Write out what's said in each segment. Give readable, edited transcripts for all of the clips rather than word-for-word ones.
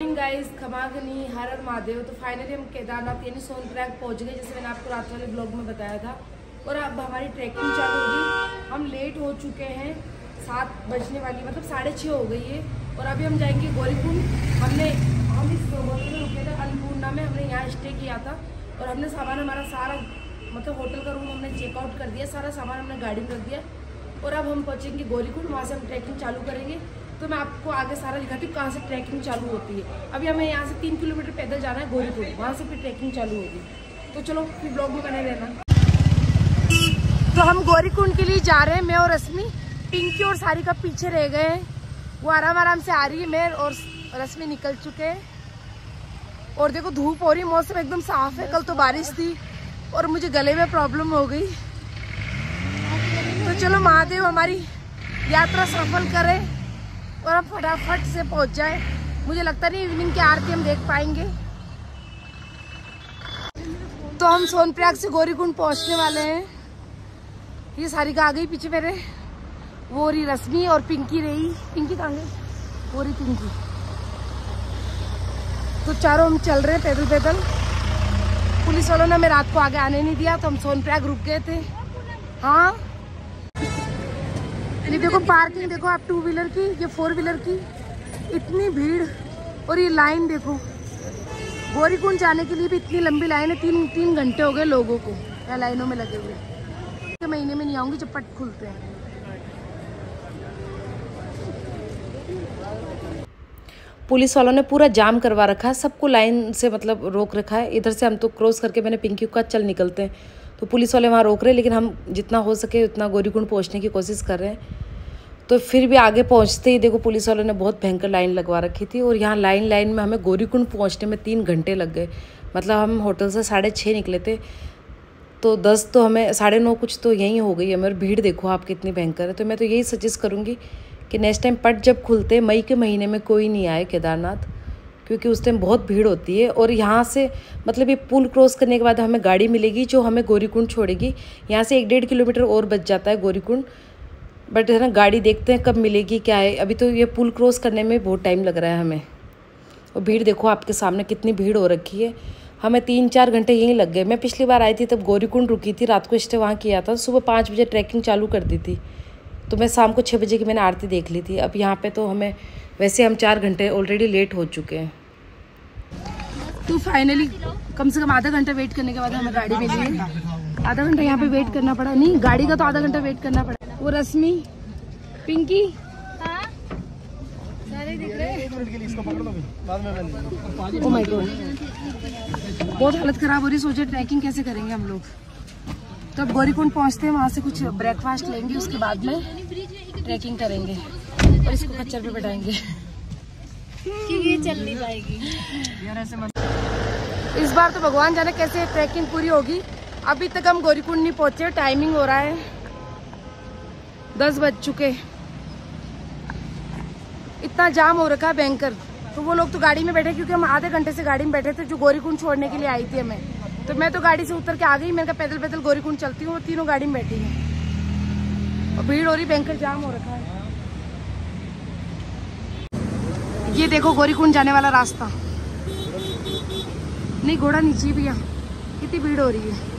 Guys, खमागनी हर हर महादेव। तो finally हम केदारनाथ यानी सोनप्रयाग पहुंच गए, जैसे मैंने आपको रात वाले ब्लॉग में बताया था। और अब हमारी ट्रैकिंग चालू होगी। हम लेट हो चुके हैं, 7 बजने वाली, मतलब 6:30 हो गई है। और अभी हम जाएंगे गौरीकुंड। हम इस होटल में रुके थे अन्नपूर्णा में, हमने यहाँ स्टे किया था। और हमने सामान हमारा सारा, मतलब होटल का रूम हमने चेकआउट कर दिया, सारा सामान हमने गाड़ी में रख दिया। और अब हम पहुँचेंगे गौरीकुंड, वहाँ से हम ट्रैकिंग चालू करेंगे। तो मैं आपको आगे सारा दिखाती हूँ कहाँ से ट्रैकिंग चालू होती है। अभी हमें यहाँ से 3 किलोमीटर पैदल जाना है गौरीकुंड, वहाँ से फिर ट्रैकिंग चालू होगी। तो चलो फिर ब्लॉग में बने रहना। तो हम गौरीकुंड के लिए जा रहे हैं, मैं और रश्मि। पिंकी और सारिका पीछे रह गए हैं, वो आराम आराम से आ रही है। मैं और रश्मि निकल चुके हैं। और देखो धूप हो रही, मौसम एकदम साफ है। कल तो बारिश थी और मुझे गले में प्रॉब्लम हो गई। तो चलो महादेव हमारी यात्रा सफल करे और हम फटाफट से पहुंच जाए। मुझे लगता नहीं इवनिंग की आरती हम देख पाएंगे। तो हम सोनप्रयाग से गौरीकुंड पहुंचने वाले हैं। ये सारिका आ गई पीछे मेरे, वो रही रश्मि और पिंकी रही। पिंकी कहाँ गई? वो रही पिंकी। तो चारों हम चल रहे हैं पैदल पैदल। पुलिस वालों ने हमें रात को आगे आने नहीं दिया, तो हम सोनप्रयाग रुक गए थे। हाँ, ये देखो पार्किंग देखो आप, 2 व्हीलर की, ये 4 व्हीलर की, इतनी भीड़। और ये लाइन देखो, गौरीकुंड जाने के लिए भी इतनी लंबी लाइन है। 3 घंटे हो गए लोगों को यहाँ लाइनों में लगे हुए। महीने में नहीं आऊंगी जब पट खुलते हैं। पुलिस वालों ने पूरा जाम करवा रखा है, सबको लाइन से मतलब रोक रखा है। इधर से हम तो क्रॉस करके, मैंने पिंकी को कहा चल निकलते हैं, तो पुलिस वाले वहाँ रोक रहे हैं। लेकिन हम जितना हो सके उतना गौरीकुंड पहुँचने की कोशिश कर रहे हैं। तो फिर भी आगे पहुँचते ही देखो पुलिस वालों ने बहुत भयंकर लाइन लगवा रखी थी। और यहाँ लाइन में हमें गौरीकुंड पहुँचने में 3 घंटे लग गए। मतलब हम होटल से 6:30 निकले थे, तो 10 तो हमें 9:30 कुछ तो यहीं हो गई है। मेरी भीड़ देखो आप कितनी भयंकर है। तो मैं तो यही सजेस्ट करूँगी कि नेक्स्ट टाइम पट जब खुलते, मई के महीने में कोई नहीं आए केदारनाथ, क्योंकि उस टाइम बहुत भीड़ होती है। और यहाँ से मतलब ये पुल क्रॉस करने के बाद हमें गाड़ी मिलेगी जो हमें गौरीकुंड छोड़ेगी। यहाँ से 1-1.5 किलोमीटर और बच जाता है गौरीकुंड, बट है ना गाड़ी देखते हैं कब मिलेगी क्या है। अभी तो ये पुल क्रॉस करने में बहुत टाइम लग रहा है हमें। और भीड़ देखो आपके सामने कितनी भीड़ हो रखी है। हमें 3-4 घंटे यहीं लग गए। मैं पिछली बार आई थी तब गौरीकुंड रुकी थी, रात को स्टे वहाँ किया था। सुबह 5 बजे ट्रैकिंग चालू कर दी थी, तो मैं शाम को 6 बजे की मैंने आरती देख ली थी। अब यहाँ पे तो हमें वैसे हम 4 घंटे ऑलरेडी लेट हो चुके हैं। तो फाइनली कम से कम आधा घंटा वेट करने के बाद हमें गाड़ी मिली है। आधा घंटा यहाँ पे वेट करना पड़ा, नहीं गाड़ी का तो आधा घंटा वेट करना पड़ा। वो रश्मि, पिंकी, सारे दिख रहे हैं। ओह माय गॉड, बहुत हालत खराब हो रही। सोचे ट्रैकिंग कैसे करेंगे हम लोग। तो अब गौरीकुंड पहुँचते हैं, वहाँ से कुछ ब्रेकफास्ट लेंगे, उसके बाद में ट्रैकिंग करेंगे और इसको खच्चर पे बैठाएंगे क्योंकि ये चल नहीं पाएगी यार ऐसे मत। इस बार तो भगवान जाने कैसे ट्रैकिंग पूरी होगी। अभी तक हम गौरीकुंड नहीं पहुंचे, टाइमिंग हो रहा है 10 बज चुके। इतना जाम हो रखा है भयंकर। तो वो लोग तो गाड़ी में बैठे, क्योंकि हम आधे घंटे से गाड़ी में बैठे थे, जो गौरीकुंड छोड़ने के लिए आई थी हमें। तो मैं तो गाड़ी से उतर के आ गई। मैंने कहा पैदल पैदल गौरीकुंड चलती हूँ। वो तीनों गाड़ी में बैठी है और भीड़ हो रही, भयंकर जाम हो रखा है। ये देखो गौरीकुंड जाने वाला रास्ता। नहीं घोड़ा नीचे भी, कितनी भीड़ हो रही है।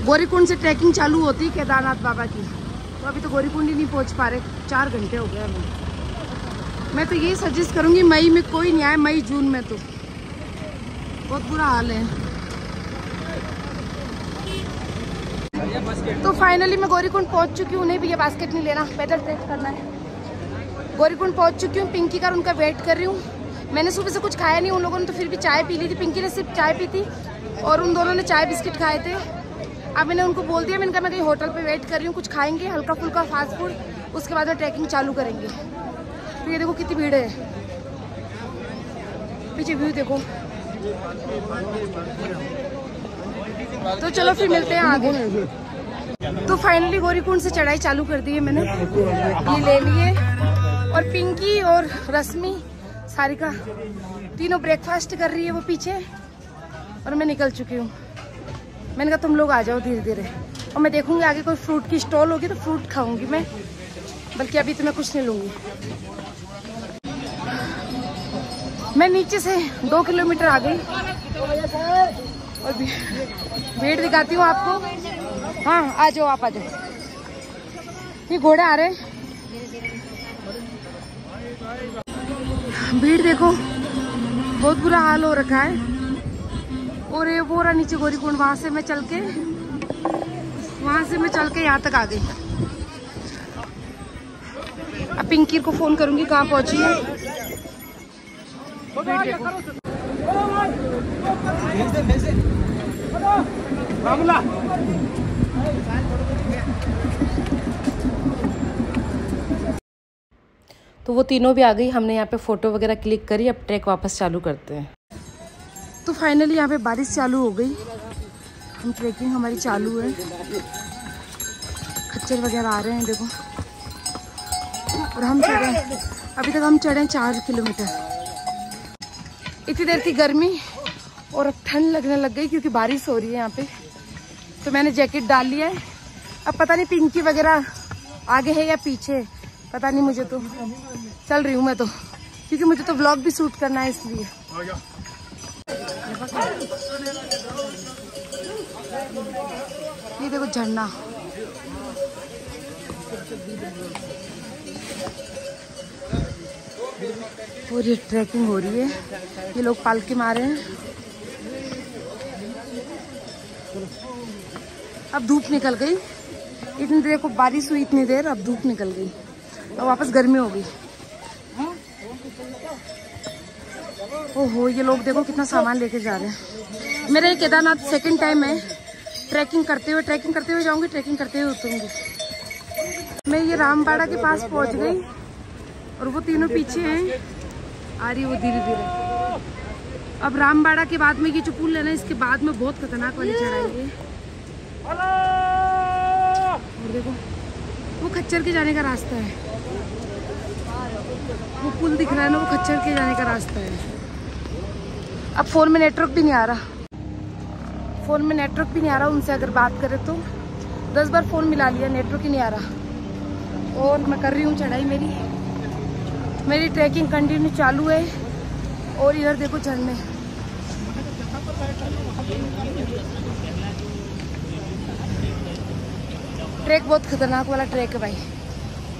गौरीकुंड से ट्रैकिंग चालू होती है केदारनाथ बाबा की। तो अभी तो गौरीकुंड ही नहीं पहुंच पा रहे, 4 घंटे हो गए हमें। मैं तो यही सजेस्ट करूंगी मई में कोई नहीं आए, मई जून में तो बहुत बुरा हाल है। तो फाइनली मैं गौरीकुंड पहुंच चुकी हूँ। नहीं भैया बास्केट नहीं लेना, पैदल ट्रैक करना है। गौरीकुंड पहुंच चुकी हूँ, पिंकी का उनका वेट कर रही हूँ। मैंने सुबह से कुछ खाया नहीं, उन लोगों ने तो फिर भी चाय पी ली थी। पिंकी ने सिर्फ चाय पी थी और उन दोनों ने चाय बिस्किट खाए थे। अब मैंने उनको बोल दिया, मैंने कहा मैं कहीं होटल पे वेट कर रही हूँ, कुछ खाएंगे हल्का फुल्का फास्ट फूड, उसके बाद में ट्रैकिंग चालू करेंगे। तो ये देखो कितनी भीड़ है, पीछे व्यू देखो। तो चलो फिर मिलते हैं आगे। तो फाइनली गौरीकुंड से चढ़ाई चालू कर दी है मैंने, ये ले लिए। और पिंकी और रश्मि, सारिका तीनों ब्रेकफास्ट कर रही है वो पीछे, और मैं निकल चुकी हूँ। मैंने कहा तुम लोग आ जाओ धीरे धीरे, और मैं देखूंगी आगे कोई फ्रूट की स्टॉल होगी तो फ्रूट खाऊंगी मैं, बल्कि अभी तो मैं कुछ नहीं लूंगी। मैं नीचे से 2 किलोमीटर आ गई और भीड़ दिखाती हूँ आपको। हाँ आ जाओ, आप आ जाओ। ये घोड़े आ रहे हैं, भीड़ देखो, बहुत बुरा हाल हो रखा है। और ये वो रहा नीचे गौरीकुंड, वहां से मैं चल के यहाँ तक आ गई। अब पिंकी को फोन करूंगी कहाँ पहुंची है। भीड़ देखो। तो वो तीनों भी आ गई, हमने यहाँ पे फ़ोटो वगैरह क्लिक करी। अब ट्रैक वापस चालू करते हैं। तो फाइनली यहाँ पे बारिश चालू हो गई, हम ट्रैकिंग हमारी चालू है। खच्चर वगैरह आ रहे हैं देखो, और हम चढ़े, अभी तक हम चढ़े 4 किलोमीटर। इतनी देर थी गर्मी और अब ठंड लगने लग गई क्योंकि बारिश हो रही है यहाँ पे। तो मैंने जैकेट डाल लिया है। अब पता नहीं पिंकी वगैरह आगे है या पीछे, पता नहीं। मुझे तो चल रही हूँ मैं तो, क्योंकि मुझे तो व्लॉग भी शूट करना है इसलिए। ये देखो झरना, और ये ट्रैकिंग हो रही है। ये लोग पालकी मारे हैं। अब धूप निकल गई, इतनी देर को बारिश हुई, इतनी देर, अब धूप निकल गई, अब वापस गर्मी हो गई। ओहो, ये लोग देखो कितना सामान लेके जा रहे हैं। मेरा ये केदारनाथ सेकंड टाइम है ट्रैकिंग करते हुए जाऊंगी, ट्रैकिंग करते हुए उतरूंगी। मैं ये रामबाड़ा के पास पहुंच गई और वो तीनों पीछे हैं, आ रही वो धीरे धीरे। अब रामबाड़ा के बाद में ये जो पुल है ना, इसके बाद में बहुत खतरनाक वाली चढ़ाई है। और देखो वो खच्चर के जाने का रास्ता है, वो पुल दिख रहा है ना, वो खच्चर के जाने का रास्ता है। अब फोन में नेटवर्क भी नहीं आ रहा, उनसे अगर बात करें तो 10 बार फोन मिला लिया, नेटवर्क ही नहीं आ रहा। और मैं कर रही हूँ चढ़ाई, मेरी ट्रैकिंग कंटिन्यू चालू है। और इधर देखो झरने, ट्रैक बहुत खतरनाक वाला ट्रैक है भाई।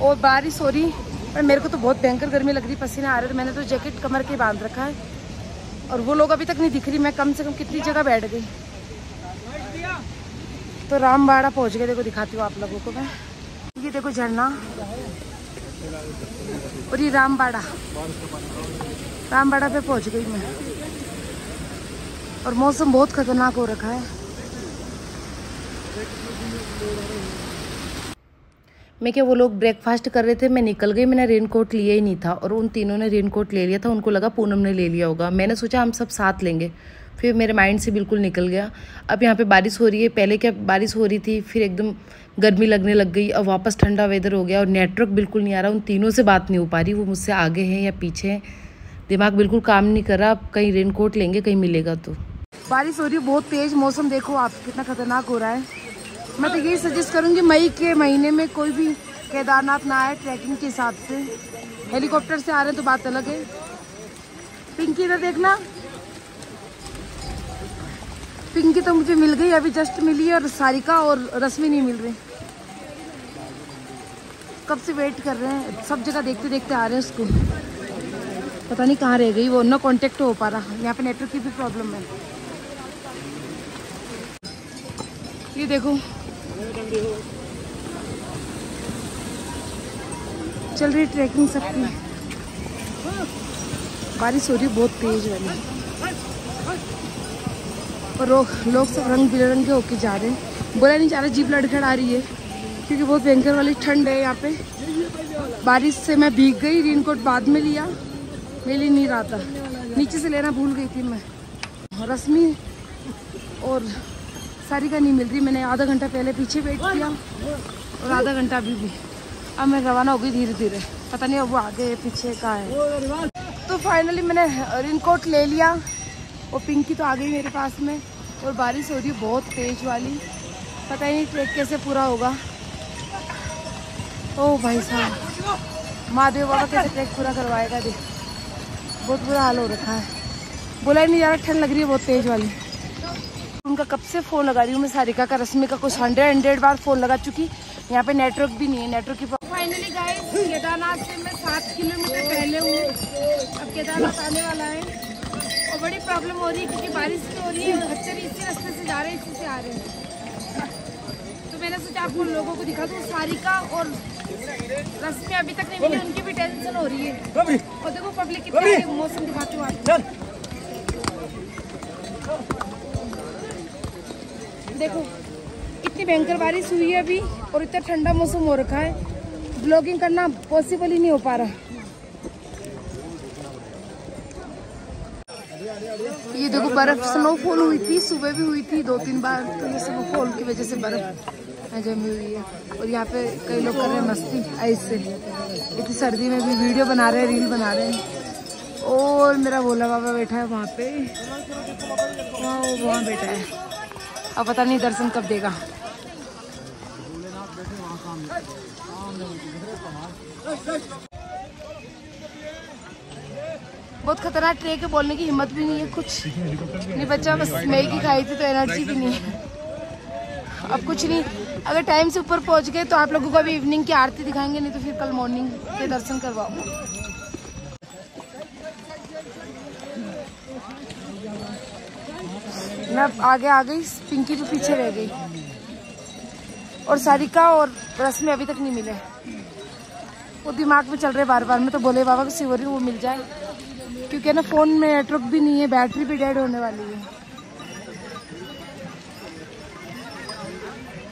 और बारिश हो रही, पर मेरे को तो बहुत भयंकर गर्मी लग रही, पसीने आ रहे थे। मैंने तो जैकेट कमर के बांध रखा है, और वो लोग अभी तक नहीं दिख रही। मैं कम से कम कितनी जगह बैठ गई। तो रामबाड़ा पहुंच गए, देखो दिखाती हूँ आप लोगों को मैं। ये देखो झरना, और ये रामबाड़ा पे पहुंच गई मैं। और मौसम बहुत खतरनाक हो रखा है। मैं क्या, वो लोग ब्रेकफास्ट कर रहे थे, मैं निकल गई। मैंने रेनकोट लिया ही नहीं था, और उन तीनों ने रेनकोट ले लिया था। उनको लगा पूनम ने ले लिया होगा। मैंने सोचा हम सब साथ लेंगे, फिर मेरे माइंड से बिल्कुल निकल गया। अब यहाँ पे बारिश हो रही है, पहले क्या बारिश हो रही थी, फिर एकदम गर्मी लगने लग गई, अब वापस ठंडा वेदर हो गया, और नेटवर्क बिल्कुल नहीं आ रहा। उन तीनों से बात नहीं हो पा रही, वो मुझसे आगे हैं या पीछे हैं, दिमाग बिल्कुल काम नहीं कर रहा। अब कहीं रेनकोट लेंगे, कहीं मिलेगा तो। बारिश हो रही है बहुत तेज, मौसम देखो आप कितना खतरनाक हो रहा है। मैं तो यही सजेस्ट करूंगी, मई के महीने में कोई भी केदारनाथ ना आए ट्रैकिंग के हिसाब से। हेलीकॉप्टर से आ रहे हैं तो बात अलग है। पिंकी इधर देखना, पिंकी तो मुझे मिल गई, अभी जस्ट मिली है, और सारिका और रश्मि नहीं मिल रही। कब से वेट कर रहे हैं, सब जगह देखते देखते आ रहे हैं उसको, पता नहीं कहाँ रह गई वो, ना कांटेक्ट हो पा रहा। यहाँ पे नेटवर्क की भी प्रॉब्लम है। ये देखो चल रही ट्रैकिंग सबकी। बारिश हो रही है बहुत तेज वाली, और लोग सब रंग बिरंगे होके जा रहे हैं। बोला नहीं जा रहा, जीप लड़खड़ा रही है क्योंकि बहुत भयंकर वाली ठंड है यहाँ पे। बारिश से मैं भीग गई, रेनकोट बाद में लिया, मिल ही नहीं रहा था, नीचे से लेना भूल गई थी मैं। रश्मि और सारिका नहीं मिल रही। मैंने आधा घंटा पहले पीछे वेट किया, और आधा घंटा अभी भी। अब मैं रवाना हो गई धीरे धीरे, पता नहीं अब वो आगे पीछे कहाँ है। तो फाइनली मैंने रेनकोट ले लिया, और पिंकी तो आ गई मेरे पास में। और बारिश हो रही है बहुत तेज वाली, पता ही नहीं ट्रैक कैसे पूरा होगा। ओ भाई साहब, महादेव बाबा कैसे ट्रैक पूरा करवाएगा। देख बहुत बुरा हाल हो रखा है, बोला ही नहीं जा रहा, ठंड लग रही है बहुत तेज वाली। उनका कब से फ़ोन लगा रही हूँ मैं, सारिका का, रश्मि का, कुछ 100 बार फ़ोन लगा चुकी। यहाँ पे नेटवर्क भी नहीं है, नेटवर्क की। फाइनली गाइस केदारनाथ से मैं 7 किलोमीटर पहले हूँ, अब केदारनाथ आने वाला है और बड़ी प्रॉब्लम हो रही है क्योंकि बारिश भी हो रही है और खच्चर इसी रास्ते से जा रहे हैं, इसी से आ रहे हैं। तो मैंने सोचा आपको लोगों को दिखा दूँ। सारिका और रश्मि अभी तक नहीं मिली, उनकी भी टेंशन हो रही है। और देखो पब्लिक कितनी, मौसम दिखाती हूँ आपको, देखो इतनी भयंकर बारिश हुई है अभी और इतना ठंडा मौसम हो रखा है, ब्लॉगिंग करना पॉसिबल ही नहीं हो पा रहा। ये देखो बर्फ, स्नोफॉल हुई थी, सुबह भी हुई थी 2-3 बार, तो ये स्नोफॉल की वजह से बर्फ जमी हुई है। और यहाँ पे कई लोग कर रहे हैं मस्ती ऐसे, इतनी सर्दी में भी वीडियो बना रहे हैं, रील बना रहे हैं। और मेरा भोला बाबा बैठा है वहाँ पे, वहाँ बैठा है, अब पता नहीं दर्शन कब देगा। बहुत खतरनाक ट्रेक है, बोलने की हिम्मत भी नहीं है, कुछ नहीं बच्चा, बस मैगी खाई थी तो एनर्जी भी नहीं है। अब कुछ नहीं, अगर टाइम से ऊपर पहुंच गए तो आप लोगों को अभी इवनिंग की आरती दिखाएंगे, नहीं तो फिर कल मॉर्निंग के दर्शन करवाऊंगा। मैं आगे आ गई, पिंकी भी पीछे रह गई और सारिका और रश्मि अभी तक नहीं मिले। वो दिमाग में चल रहे बार बार, मैं तो बोले बाबा को सिवरी वो मिल जाए, क्योंकि ना फोन में नेटवर्क भी नहीं है, बैटरी भी डेड होने वाली है।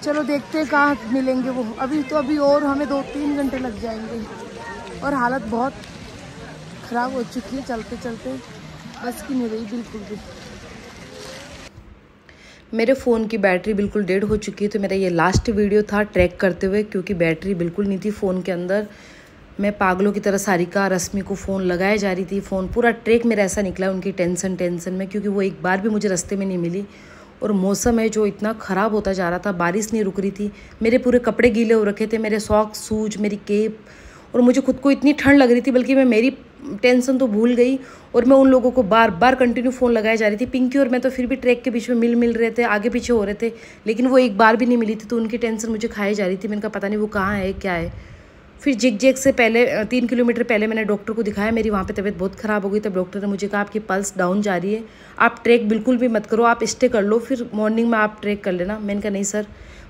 चलो देखते हैं कहाँ मिलेंगे वो। अभी और हमें 2-3 घंटे लग जाएंगे और हालत बहुत ख़राब हो चुकी है, चलते चलते बस की नहीं रही बिल्कुल भी। मेरे फ़ोन की बैटरी बिल्कुल डेड हो चुकी है, तो मेरा ये लास्ट वीडियो था ट्रैक करते हुए, क्योंकि बैटरी बिल्कुल नहीं थी फ़ोन के अंदर। मैं पागलों की तरह सारिका, रश्मि को फ़ोन लगाए जा रही थी। फ़ोन पूरा ट्रैक मेरा ऐसा निकला उनकी टेंशन में, क्योंकि वो एक बार भी मुझे रास्ते में नहीं मिली। और मौसम है जो इतना ख़राब होता जा रहा था, बारिश नहीं रुक रही थी, मेरे पूरे कपड़े गीले हो रखे थे, मेरे सॉक्स, शूज, मेरी केप, और मुझे खुद को इतनी ठंड लग रही थी, बल्कि मैं मेरी टेंशन तो भूल गई और मैं उन लोगों को बार बार कंटिन्यू फ़ोन लगाए जा रही थी। पिंकी और मैं तो फिर भी ट्रैक के बीच में मिल रहे थे, आगे पीछे हो रहे थे, लेकिन वो एक बार भी नहीं मिली थी, तो उनकी टेंशन मुझे खाई जा रही थी। मैंने कहा पता नहीं वो कहाँ है, क्या है। फिर जिग से पहले 3 किलोमीटर पहले मैंने डॉक्टर को दिखाया, मेरी वहाँ पे तबीयत बहुत ख़राब हो गई। तब डॉक्टर ने मुझे कहा आपकी पल्स डाउन जा रही है, आप ट्रैक बिल्कुल भी मत करो, आप स्टे कर लो, फिर मॉर्निंग में आप ट्रैक कर लेना। मैंने कहा नहीं सर,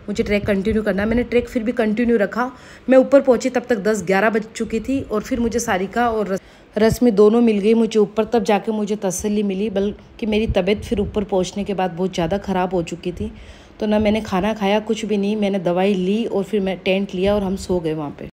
मुझे ट्रैक कंटिन्यू करना है। मैंने ट्रैक फिर भी कंटिन्यू रखा। मैं ऊपर पहुँची तब तक 10-11 बज चुकी थी और फिर मुझे सारिका और रश्मि दोनों मिल गई मुझे ऊपर, तब जाके मुझे तसल्ली मिली। बल्कि मेरी तबीयत फिर ऊपर पहुँचने के बाद बहुत ज़्यादा ख़राब हो चुकी थी, तो ना मैंने खाना खाया, कुछ भी नहीं। मैंने दवाई ली और फिर मैं टेंट लिया और हम सो गए वहाँ पे।